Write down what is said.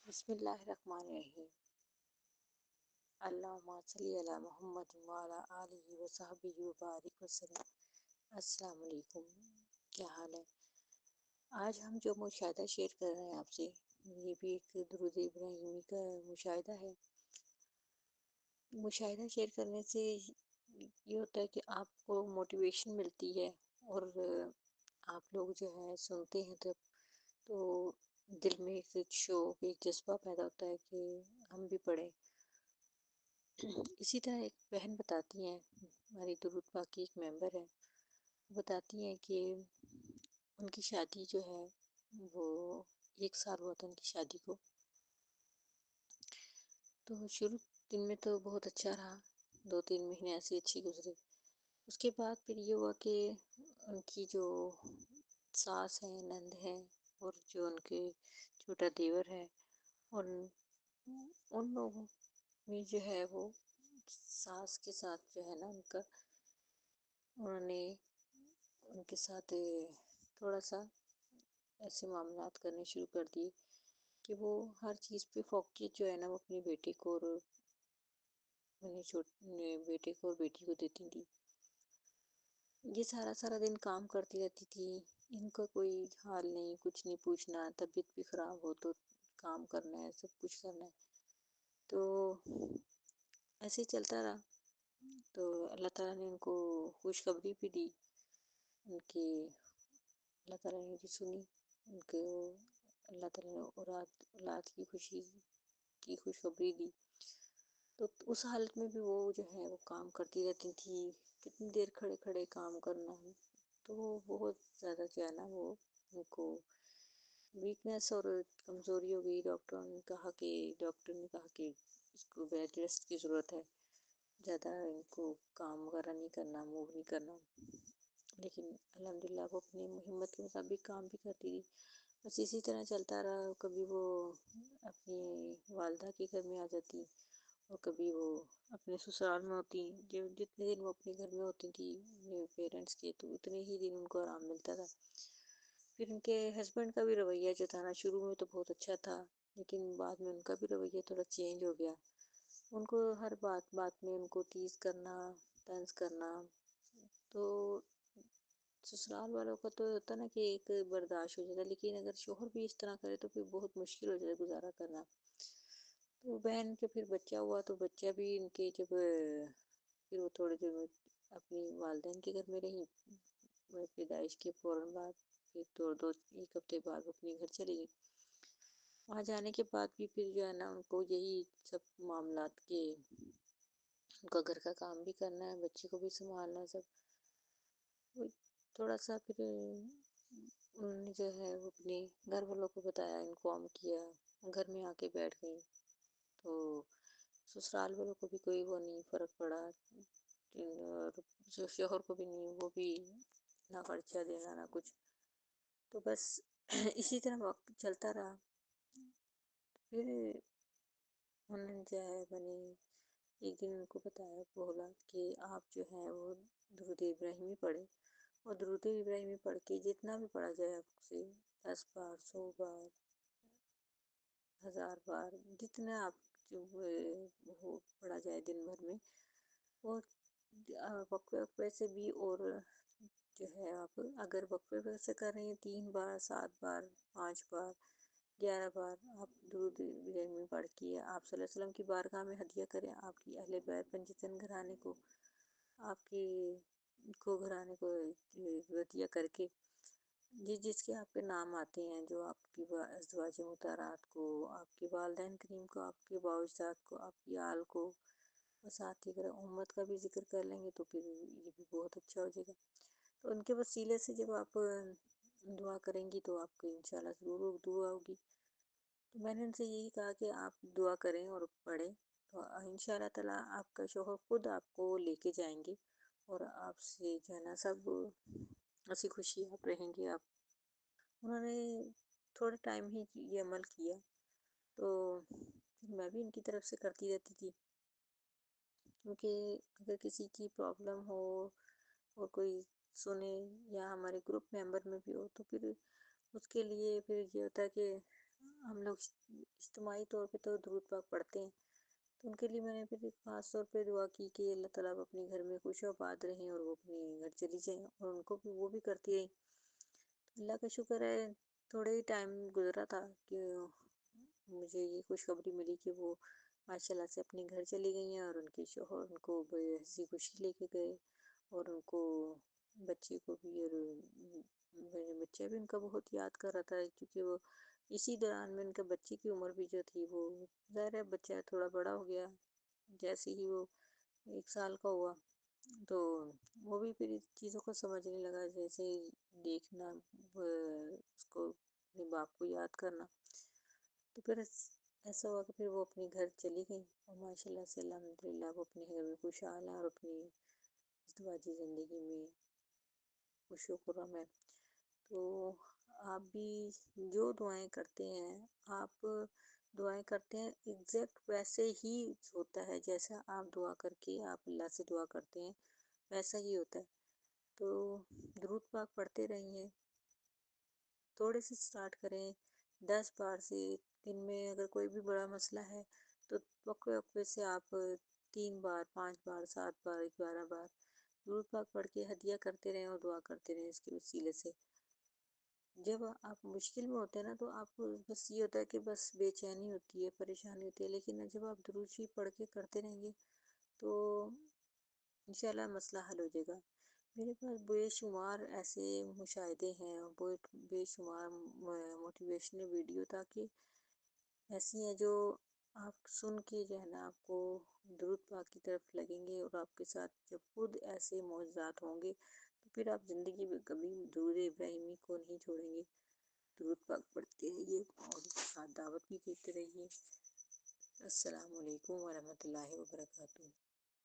بسم اللہ الرحمن الرحیم۔ اللہم صلی علی محمد وعلی آلہ وصحبہ وبارک وسلم۔ السلام علیکم، کیا حال ہے؟ آج ہم جو مشاہدہ شیئر کر رہے ہیں آپ سے، یہ بھی ایک درود ابراہیمی کا مشاہدہ ہے۔ مشاہدہ شیئر کرنے سے یہ ہوتا ہے کہ آپ کو موٹیویشن ملتی ہے، اور آپ لوگ جو ہے سنتے ہیں تو دل میں ایک شوق، ایک جذبہ پیدا ہوتا ہے کہ ہم بھی پڑھیں۔ اسی طرح ایک بہن بتاتی ہیں، ہماری درود پاک کی ایک ممبر ہے، بتاتی ہیں کہ ان کی شادی جو ہے وہ 1 سال ہوا تھا ان کی شادی کو۔ تو شروع دن میں تو بہت اچھا رہا، 2-3 مہینے ایسے اچھی گزرے۔ اس کے بعد پھر یہ ہوا کہ ان کی جو ساس ہیں، نند ہیں، اور جو ان کے چھوٹا دیور ہے، اور ان لوگوں میں جو ہے وہ ساس کے ساتھ جو ہے نا انہوں نے ان کے ساتھ تھوڑا سا ایسے معاملات کرنے شروع کر دیے کہ وہ ہر چیز پہ فوقیت جو ہے نا وہ اپنے بیٹے کو اور بیٹے کو اور بیٹی کو دیتی تھی۔ یہ سارا دن کام کرتی رہتی تھی، ان کا کوئی حال نہیں، کچھ نہیں پوچھنا، طبیعت بھی خراب ہو تو کام کرنا ہے، سب کچھ کرنا ہے۔ تو ایسے ہی چلتا رہا۔ تو اللہ تعالیٰ نے ان کو خوشخبری بھی دی، ان کی اللہ تعالیٰ نے بھی سنی، ان کو اللہ تعالیٰ نے اولاد کی خوشخبری دی۔ تو اس حالت میں بھی وہ جو ہے وہ کام کرتی رہتی تھی، کتنی دیر کھڑے کھڑے کام کرنا ہے۔ تو وہ بہت زیادہ جو ہے نا وہ ان کو ویکنیس اور کمزوری ہو گئی۔ ڈاکٹر نے کہا کہ اس کو بیڈ ریسٹ کی ضرورت ہے، زیادہ ان کو کام وغیرہ نہیں کرنا، موو نہیں کرنا۔ لیکن الحمدللہ وہ اپنی ہمت کے مطابق کام بھی کرتی رہی۔ بس اسی طرح چلتا رہا، کبھی وہ اپنی والدہ کے گھر میں آ جاتی، اور کبھی وہ اپنے سسرال میں ہوتی۔ جتنے دن وہ اپنے گھر میں ہوتی تھی اپنے پیرنٹس کے، تو اتنے ہی دن ان کو آرام ملتا تھا۔ پھر ان کے ہسبینڈ کا بھی رویہ جو تھا نا، شروع میں تو بہت اچھا تھا، لیکن بعد میں ان کا بھی رویہ تھوڑا چینج ہو گیا۔ ان کو ہر بات میں ان کو ٹیز کرنا، طنز کرنا۔ تو سسرال والوں کا تو ہوتا نا کہ ایک برداشت ہو جاتا، لیکن اگر شوہر بھی اس طرح کرے تو پھر بہت مشکل ہو جاتا گزارا کرنا۔ تو بہن کے پھر بچہ ہوا، تو بچہ بھی ان کے جب پھر وہ تھوڑے دیر میں اپنی والدین کے گھر میں رہی، پیدائش کے فوراً بعد پھر 1 ہفتے بعد وہ اپنے گھر چلی گئی۔ وہاں جانے کے بعد بھی پھر جو ہے نا ان کو یہی سب معاملات کے، ان کا گھر کا کام بھی کرنا ہے، بچے کو بھی سنبھالنا ہے، سب تھوڑا سا۔ پھر انہوں نے جو ہے وہ اپنے گھر والوں کو بتایا، انفارم کیا، گھر میں آ کے بیٹھ گئی۔ تو سسرال والوں کو بھی کوئی وہ نہیں فرق پڑا، اور جو شوہر کو بھی نہیں، وہ بھی نہ خرچہ دینا نہ کچھ۔ تو بس اسی طرح وقت چلتا رہا۔ پھر انہوں نے جو ہے ایک دن ان کو بتایا، بولا کہ آپ جو ہے وہ درود ابراہیمی پڑھیں، اور درود ابراہیمی پڑھ کے جتنا بھی پڑھا جائے آپ سے، 10 بار، 100 بار، 1000 بار، جتنا آپ وہ پڑھا جائے دن بھر میں، اور وقفے وقفے سے بھی۔ اور جو ہے آپ اگر وقفے سے کر رہے ہیں 3 بار، 7 بار، 5 بار، 11 بار آپ درود ابراہیمی پڑھ کے آپ صلی اللہ علیہ وسلم کی بارگاہ میں ہدیہ کریں، آپ کی اہل بیت پنجتن گھرانے کو، آپ کی گھرانے کو ہدیہ کر کے، جس کے آپ کے نام آتے ہیں، جو آپ کی ازواج مطہرات کو، آپ کے والدین کریم کو، آپ کے بااجداد کو، آپ کی آل کو، اور ساتھ ہی اگر امت کا بھی ذکر کر لیں گے تو پھر یہ بھی بہت اچھا ہو جائے گا۔ تو ان کے وسیلے سے جب آپ دعا کریں گی تو آپ کو انشاءاللہ ضرور دعا ہوگی۔ تو میں نے ان سے یہی کہا کہ آپ دعا کریں اور پڑھیں، تو انشاءاللہ تعالیٰ آپ کا شوہر خود آپ کو لے کے جائیں گے، اور آپ سے جو ہے نا سب ہنسی خوشی آپ رہیں گے۔ انہوں نے تھوڑا ٹائم ہی یہ عمل کیا، تو میں بھی ان کی طرف سے کرتی رہتی تھی، کیونکہ اگر کسی کی پرابلم ہو اور کوئی سنے، یا ہمارے گروپ ممبر میں بھی ہو، تو پھر اس کے لیے پھر یہ ہوتا ہے کہ ہم لوگ اجتماعی طور پہ تو درود پاک پڑھتے ہیں، تو ان کے لیے میں نے پھر خاص طور پہ دعا کی کہ اللہ تعالیٰ اب اپنے گھر میں خوش و آباد رہیں اور وہ اپنے گھر چلی جائیں، اور ان کو بھی وہ بھی کرتی رہی۔ اللہ کا شکر ہے تھوڑے ہی ٹائم گزرا تھا کہ مجھے یہ خوشخبری ملی کہ وہ ماشاء اللہ سے اپنے گھر چلی گئی ہیں، اور ان کے شوہر ان کو بڑی ہنسی خوشی لے کے گئے، اور ان کو بچے کو بھی، اور میرے بچہ بھی ان کا بہت یاد کر رہا تھا، کیونکہ وہ اسی دوران میں ان کے بچے کی عمر بھی جو تھی وہ، ظاہر ہے بچہ تھوڑا بڑا ہو گیا، جیسے ہی وہ 1 سال کا ہوا تو وہ بھی پھر اس چیزوں کو سمجھنے لگا، جیسے دیکھنا اس کو اپنے باپ کو یاد کرنا، تو پھر ایسا ہوا کہ پھر وہ اپنے گھر چلی گئی، اور ماشاء اللہ سے الحمد للہ وہ اپنے گھر میں خوشحال ہیں اور اپنی ازدواجی زندگی میں خوش و خرم ہے۔ تو آپ بھی جو دعائیں کرتے ہیں، آپ دعائیں کرتے ہیں ایگزیکٹ ویسے ہی ہوتا ہے، جیسا آپ دعا کر کے آپ اللہ سے دعا کرتے ہیں ویسا ہی ہوتا ہے۔ تو درود پاک پڑھتے رہیے، تھوڑے سے سٹارٹ کریں، 10 بار سے۔ دن میں اگر کوئی بھی بڑا مسئلہ ہے تو وقفے وقفے سے آپ 3 بار، 5 بار، 7 بار، 11 بار درود پاک پڑھ کے ہدیہ کرتے رہیں اور دعا کرتے رہیں اس کے وسیلے سے۔ جب آپ مشکل میں ہوتے ہیں نا تو آپ کو بس یہ ہوتا ہے کہ بس بے چینی ہوتی ہے، پریشانی ہوتی ہے، لیکن جب آپ درود شریف پڑھ کے کرتے رہیں گے تو انشاءاللہ مسئلہ حل ہو جائے گا۔ میرے پاس بے شمار ایسے مشاہدے ہیں، بے شمار موٹیویشنل ویڈیو تاکہ ایسی ہیں جو آپ سن کے جو ہے نا آپ کو درود پاک کی طرف لگیں گے، اور آپ کے ساتھ جب خود ایسے معجزات ہوں گے تو پھر آپ زندگی میں کبھی درود ابراہیمی کو نہیں چھوڑیں گے۔ درود پاک پڑھتے رہیے اور ساتھ دعوت بھی دیتے رہیے۔ السلام علیکم ورحمۃ اللہ وبرکاتہ۔